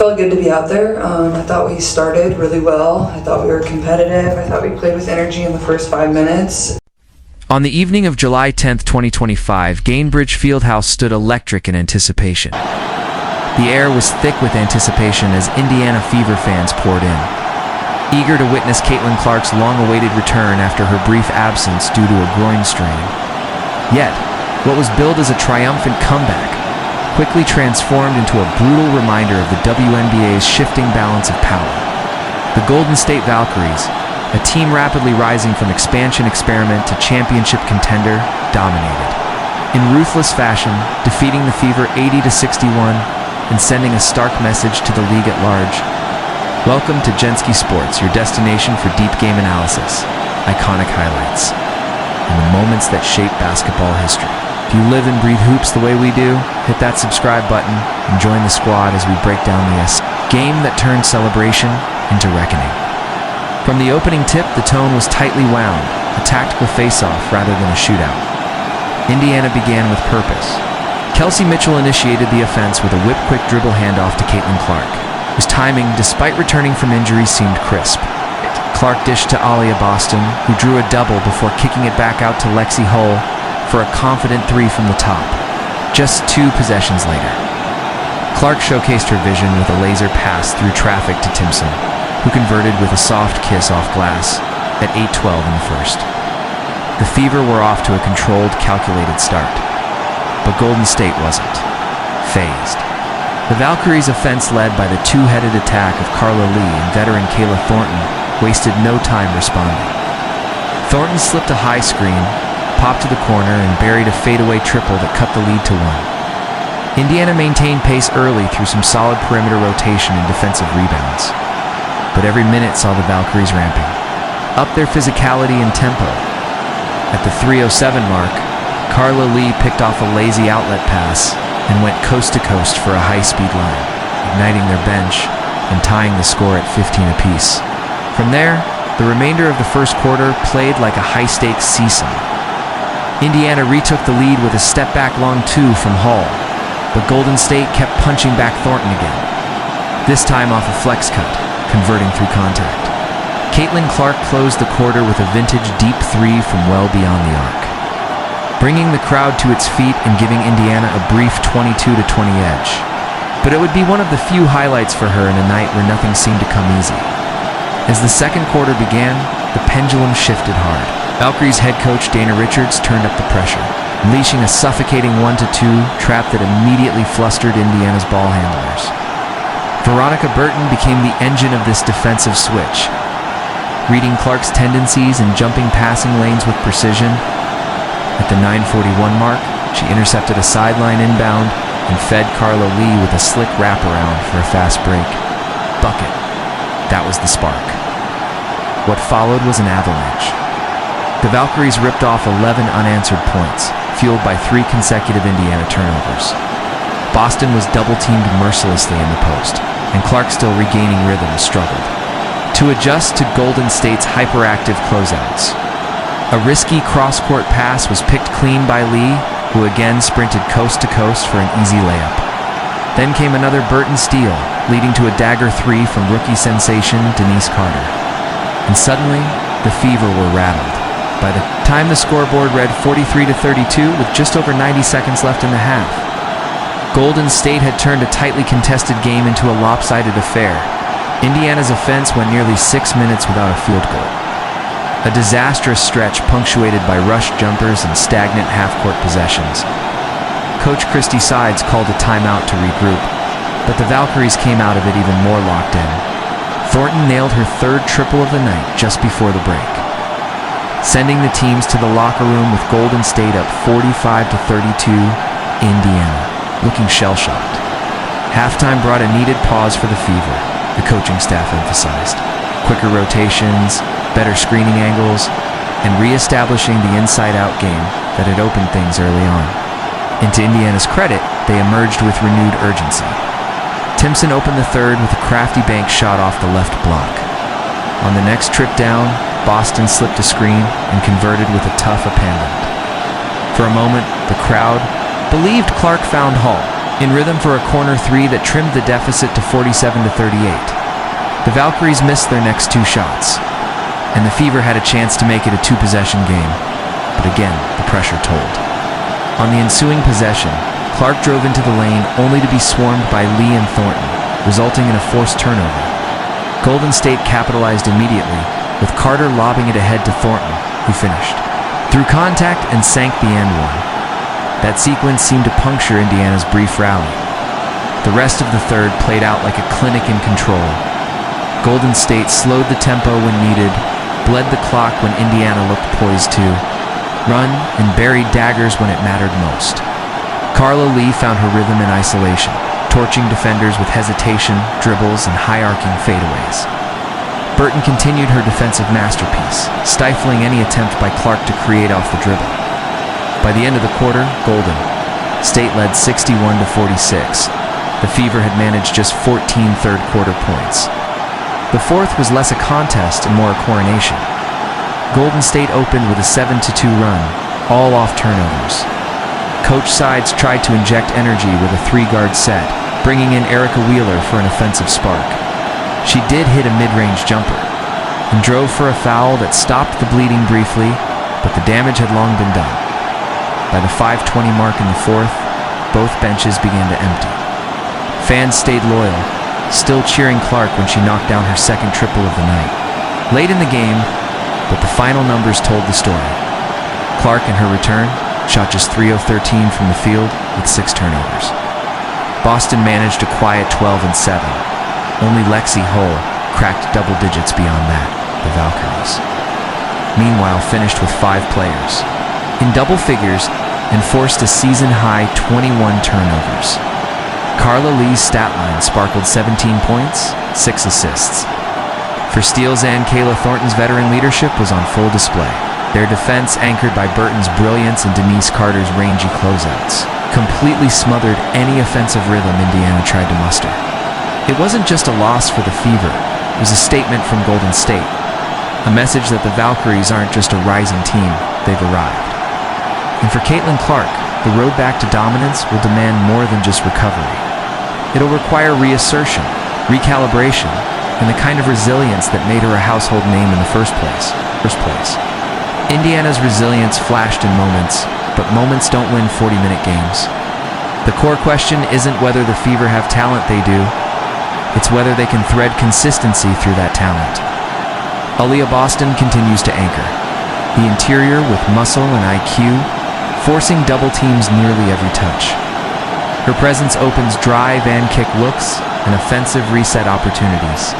Felt good to be out there. I thought we started really well. I thought we were competitive. I thought we played with energy in the first 5 minutes. On the evening of July 10th, 2025, Gainbridge Fieldhouse stood electric in anticipation. The air was thick with anticipation as Indiana Fever fans poured in, eager to witness Caitlin Clark's long-awaited return after her brief absence due to a groin strain. Yet, what was billed as a triumphant comeback quickly transformed into a brutal reminder of the WNBA's shifting balance of power. The Golden State Valkyries, a team rapidly rising from expansion experiment to championship contender, dominated. In ruthless fashion, defeating the Fever 80-61 and sending a stark message to the league at large. Welcome to Genski Sports, your destination for deep game analysis, iconic highlights, and the moments that shape basketball history. If you live and breathe hoops the way we do, hit that subscribe button and join the squad as we break down the game that turned celebration into reckoning. From the opening tip, the tone was tightly wound, a tactical face-off rather than a shootout. Indiana began with purpose. Kelsey Mitchell initiated the offense with a whip-quick dribble handoff to Caitlin Clark, whose timing, despite returning from injury, seemed crisp. Clark dished to Alia Boston, who drew a double before kicking it back out to Lexi Hull for a confident three from the top. Just 2 possessions later, Clark showcased her vision with a laser pass through traffic to Timpson, who converted with a soft kiss off glass at 8:12 in the first. The Fever were off to a controlled, calculated start, but Golden State wasn't phased. The Valkyries' offense, led by the two-headed attack of Carla Lee and veteran Kayla Thornton, wasted no time responding. Thornton slipped a high screen, popped to the corner, and buried a fadeaway triple that cut the lead to 1. Indiana maintained pace early through some solid perimeter rotation and defensive rebounds, but every minute saw the Valkyries ramping up their physicality and tempo. At the 3:07 mark, Carla Lee picked off a lazy outlet pass and went coast to coast for a high-speed line, igniting their bench and tying the score at 15 apiece. From there, the remainder of the first quarter played like a high-stakes seesaw. Indiana retook the lead with a step-back long 2 from Hull, but Golden State kept punching back Thornton again, this time off a flex cut, converting through contact. Caitlin Clark closed the quarter with a vintage deep 3 from well beyond the arc, bringing the crowd to its feet and giving Indiana a brief 22-20 edge. But it would be one of the few highlights for her in a night where nothing seemed to come easy. As the second quarter began, the pendulum shifted hard. Valkyries head coach Dana Richards turned up the pressure, unleashing a suffocating 1-2 trap that immediately flustered Indiana's ball handlers. Veronica Burton became the engine of this defensive switch, reading Clark's tendencies and jumping passing lanes with precision. At the 9:41 mark, she intercepted a sideline inbound and fed Carla Lee with a slick wraparound for a fast break. Bucket. That was the spark. What followed was an avalanche. The Valkyries ripped off 11 unanswered points, fueled by 3 consecutive Indiana turnovers. Boston was double-teamed mercilessly in the post, and Clark, still regaining rhythm, struggled to adjust to Golden State's hyperactive closeouts. A risky cross-court pass was picked clean by Lee, who again sprinted coast to coast for an easy layup. Then came another Burton steal, leading to a dagger 3 from rookie sensation Denise Carter. And suddenly, the Fever were rattled. By the time the scoreboard read 43-32 with just over 90 seconds left in the half, Golden State had turned a tightly contested game into a lopsided affair. Indiana's offense went nearly 6 minutes without a field goal. A disastrous stretch punctuated by rushed jumpers and stagnant half-court possessions. Coach Christy Sides called a timeout to regroup, but the Valkyries came out of it even more locked in. Thornton nailed her 3rd triple of the night just before the break, sending the teams to the locker room with Golden State up 45-32, Indiana looking shell-shocked. Halftime brought a needed pause for the Fever, the coaching staff emphasized. Quicker rotations, better screening angles, and re-establishing the inside-out game that had opened things early on. And to Indiana's credit, they emerged with renewed urgency. Timpson opened the third with a crafty bank shot off the left block. On the next trip down, Boston slipped a screen and converted with a tough abandon. For a moment, the crowd believed Clark found Hull, in rhythm for a corner three that trimmed the deficit to 47-38. The Valkyries missed their next two shots, and the Fever had a chance to make it a two-possession game, but again, the pressure told. On the ensuing possession, Clark drove into the lane only to be swarmed by Lee and Thornton, resulting in a forced turnover. Golden State capitalized immediately, with Carter lobbing it ahead to Thornton, who finished through contact and sank the and one. That sequence seemed to puncture Indiana's brief rally. The rest of the third played out like a clinic in control. Golden State slowed the tempo when needed, bled the clock when Indiana looked poised to, run and buried daggers when it mattered most. Carla Lee found her rhythm in isolation, torching defenders with hesitation, dribbles, and high-arcing fadeaways. Burton continued her defensive masterpiece, stifling any attempt by Clark to create off the dribble. By the end of the quarter, Golden State led 61-46. The Fever had managed just 14 third-quarter points. The fourth was less a contest and more a coronation. Golden State opened with a 7-2 run, all off turnovers. Coach Sides tried to inject energy with a three-guard set, bringing in Erica Wheeler for an offensive spark. She did hit a mid-range jumper and drove for a foul that stopped the bleeding briefly, but the damage had long been done. By the 5:20 mark in the fourth, both benches began to empty. Fans stayed loyal, still cheering Clark when she knocked down her second triple of the night. Late in the game, but the final numbers told the story. Clark, in her return, shot just 3 of 13 from the field with 6 turnovers. Boston managed a quiet 12-7. Only Lexi Hull cracked double digits beyond that, the Valkyries. Meanwhile, finished with 5 players in double figures and forced a season-high 21 turnovers. Carla Lee's stat line sparkled 17 points, 6 assists. For steals, and Kayla Thornton's veteran leadership was on full display. Their defense, anchored by Burton's brilliance and Denise Carter's rangy closeouts, completely smothered any offensive rhythm Indiana tried to muster. It wasn't just a loss for the Fever, it was a statement from Golden State. A message that the Valkyries aren't just a rising team, they've arrived. And for Caitlin Clark, the road back to dominance will demand more than just recovery. It'll require reassertion, recalibration, and the kind of resilience that made her a household name in the first place. Indiana's resilience flashed in moments, but moments don't win 40-minute games. The core question isn't whether the Fever have talent, they do. It's whether they can thread consistency through that talent. Aaliyah Boston continues to anchor, the interior with muscle and IQ, forcing double teams nearly every touch. Her presence opens drive and kick looks and offensive reset opportunities.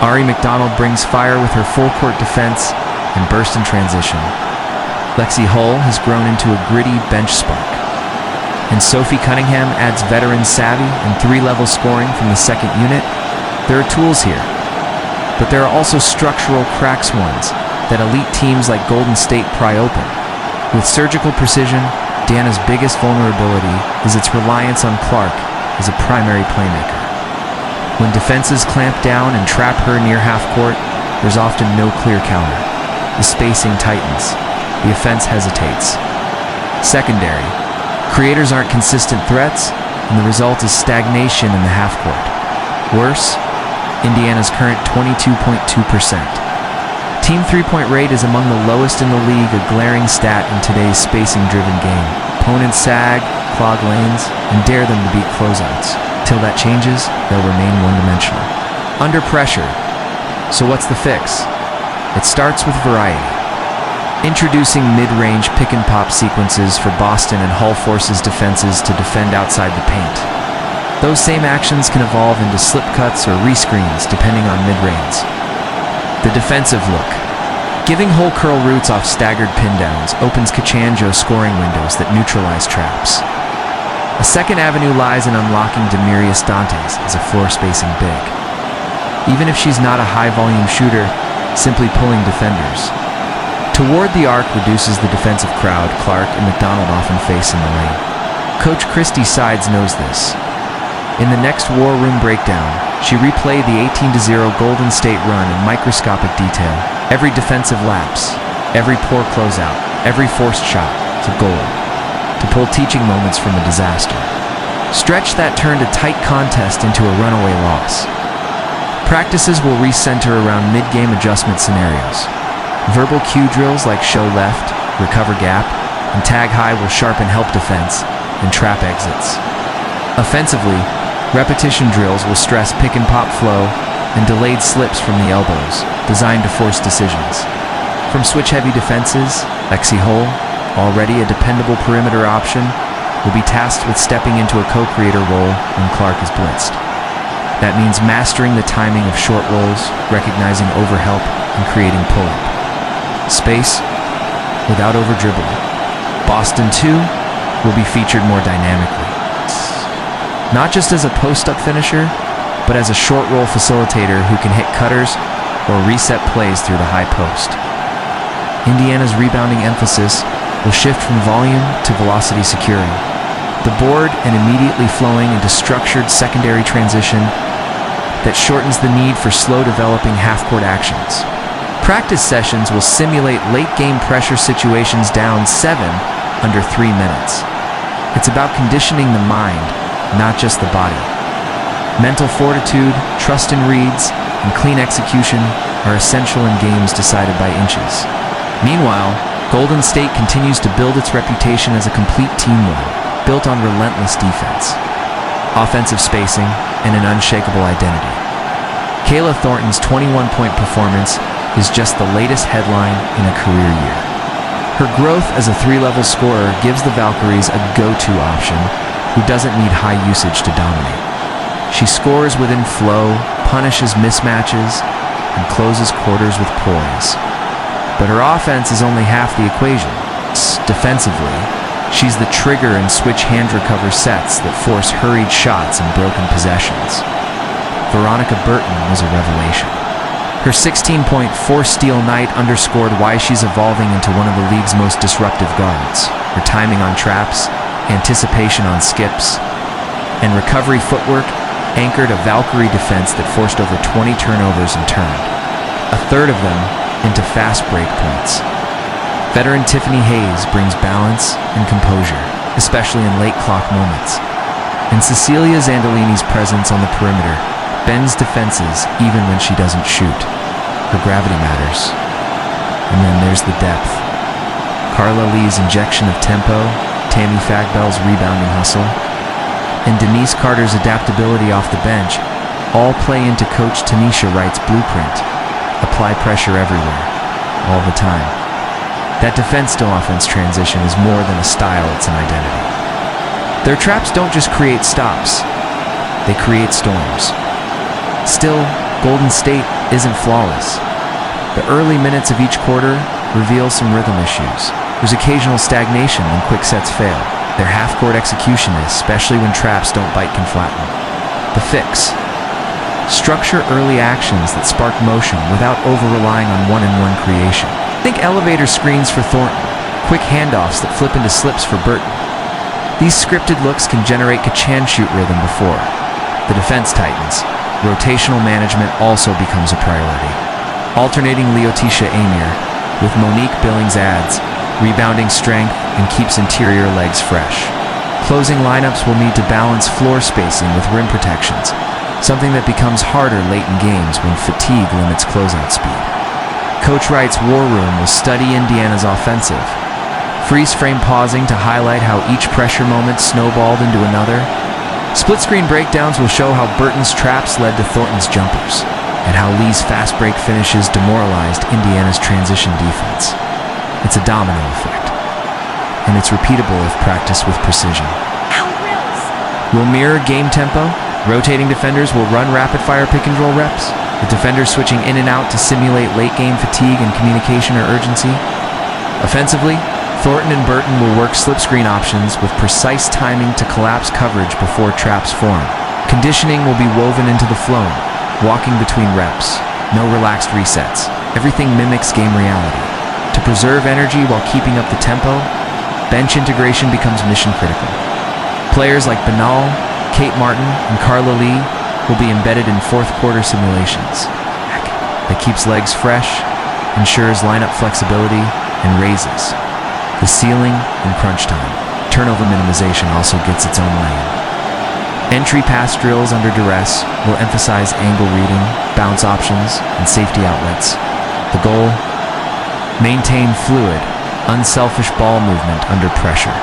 Ari McDonald brings fire with her full-court defense and burst in transition. Lexi Hull has grown into a gritty bench spark. And Sophie Cunningham adds veteran savvy and 3-level scoring from the second unit. There are tools here, but there are also structural cracks ones that elite teams like Golden State pry open. With surgical precision, Indiana's biggest vulnerability is its reliance on Clark as a primary playmaker. When defenses clamp down and trap her near half court, there's often no clear counter. The spacing tightens. The offense hesitates. Secondary. Creators aren't consistent threats, and the result is stagnation in the half court. Worse, Indiana's current 22.2%. Team three-point rate is among the lowest in the league, a glaring stat in today's spacing-driven game. Opponents sag, clog lanes, and dare them to beat closeouts. Till that changes, they'll remain one-dimensional. Under pressure. So what's the fix? It starts with variety. Introducing mid-range pick-and-pop sequences for Boston and Hull forces defenses to defend outside the paint. Those same actions can evolve into slip cuts or rescreens depending on mid-range. The defensive look. Giving Hull curl routes off staggered pin-downs opens Cachanjo's scoring windows that neutralize traps. A second avenue lies in unlocking Demirius Dantes as a floor-spacing big. Even if she's not a high-volume shooter, simply pulling defenders. Toward the arc reduces the defensive crowd Clark and McDonald often face in the lane. Coach Christy Sides knows this. In the next War Room breakdown, she replayed the 18-0 Golden State run in microscopic detail. Every defensive lapse, every poor closeout, every forced shot, to goal. To pull teaching moments from a disaster. Stretch that turned a tight contest into a runaway loss. Practices will recenter around mid-game adjustment scenarios. Verbal cue drills like show left, recover gap, and tag high will sharpen help defense and trap exits. Offensively, repetition drills will stress pick and pop flow and delayed slips from the elbows, designed to force decisions. From switch-heavy defenses, Lexi Hole, already a dependable perimeter option, will be tasked with stepping into a co-creator role when Clark is blitzed. That means mastering the timing of short rolls, recognizing overhelp, and creating pull-up. Space, without over-dribbling. Boston 2 will be featured more dynamically. Not just as a post-up finisher, but as a short roll facilitator who can hit cutters or reset plays through the high post. Indiana's rebounding emphasis will shift from volume to velocity securing. The board and immediately flowing into structured secondary transition that shortens the need for slow developing half-court actions. Practice sessions will simulate late-game pressure situations down 7 under 3 minutes. It's about conditioning the mind, not just the body. Mental fortitude, trust in reads, and clean execution are essential in games decided by inches. Meanwhile, Golden State continues to build its reputation as a complete team one, built on relentless defense, offensive spacing, and an unshakable identity. Kayla Thornton's 21-point performance is just the latest headline in a career year. Her growth as a three-level scorer gives the Valkyries a go-to option who doesn't need high usage to dominate. She scores within flow, punishes mismatches, and closes quarters with poise. But her offense is only half the equation. Defensively, she's the trigger and switch hand recover sets that force hurried shots and broken possessions. Veronica Burton was a revelation. Her 16-point four-steal night underscored why she's evolving into one of the league's most disruptive guards. Her timing on traps, anticipation on skips, and recovery footwork anchored a Valkyrie defense that forced over 20 turnovers and turned a third of them into fast break points. Veteran Tiffany Hayes brings balance and composure, especially in late clock moments. And Cecilia Zandolini's presence on the perimeter bends defenses even when she doesn't shoot. Her gravity matters. And then there's the depth. Carla Lee's injection of tempo, Tammy Fagbell's rebounding hustle, and Denise Carter's adaptability off the bench all play into Coach Tanisha Wright's blueprint. Apply pressure everywhere, all the time. That defense-to-offense transition is more than a style, it's an identity. Their traps don't just create stops, they create storms. Still, Golden State isn't flawless. The early minutes of each quarter reveal some rhythm issues. There's occasional stagnation when quick sets fail. Their half-court execution, especially when traps don't bite, can flatten. The fix: structure early actions that spark motion without over-relying on one-on-one creation. Think elevator screens for Thornton, quick handoffs that flip into slips for Burton. These scripted looks can generate catch-and-shoot rhythm before the defense tightens. Rotational management also becomes a priority. Alternating Leotisha Amir with Monique Billings adds rebounding strength and keeps interior legs fresh. Closing lineups will need to balance floor spacing with rim protections, something that becomes harder late in games when fatigue limits closeout speed. Coach Wright's war room will study Indiana's offensive, freeze-frame pausing to highlight how each pressure moment snowballed into another. Split-screen breakdowns will show how Burton's traps led to Thornton's jumpers, and how Lee's fast break finishes demoralized Indiana's transition defense. It's a domino effect, and it's repeatable if practiced with precision. Will mirror game tempo. Rotating defenders will run rapid-fire pick-and-roll reps, with defenders switching in and out to simulate late-game fatigue and communication or urgency. Offensively, Thornton and Burton will work slip-screen options with precise timing to collapse coverage before traps form. Conditioning will be woven into the flow, walking between reps, no relaxed resets. Everything mimics game reality. To preserve energy while keeping up the tempo, bench integration becomes mission-critical. Players like Banal, Kate Martin, and Carla Lee will be embedded in fourth-quarter simulations. That keeps legs fresh, ensures lineup flexibility, and raises the ceiling in crunch time. Turnover minimization also gets its own lane. Entry pass drills under duress will emphasize angle reading, bounce options, and safety outlets. The goal? Maintain fluid, unselfish ball movement under pressure.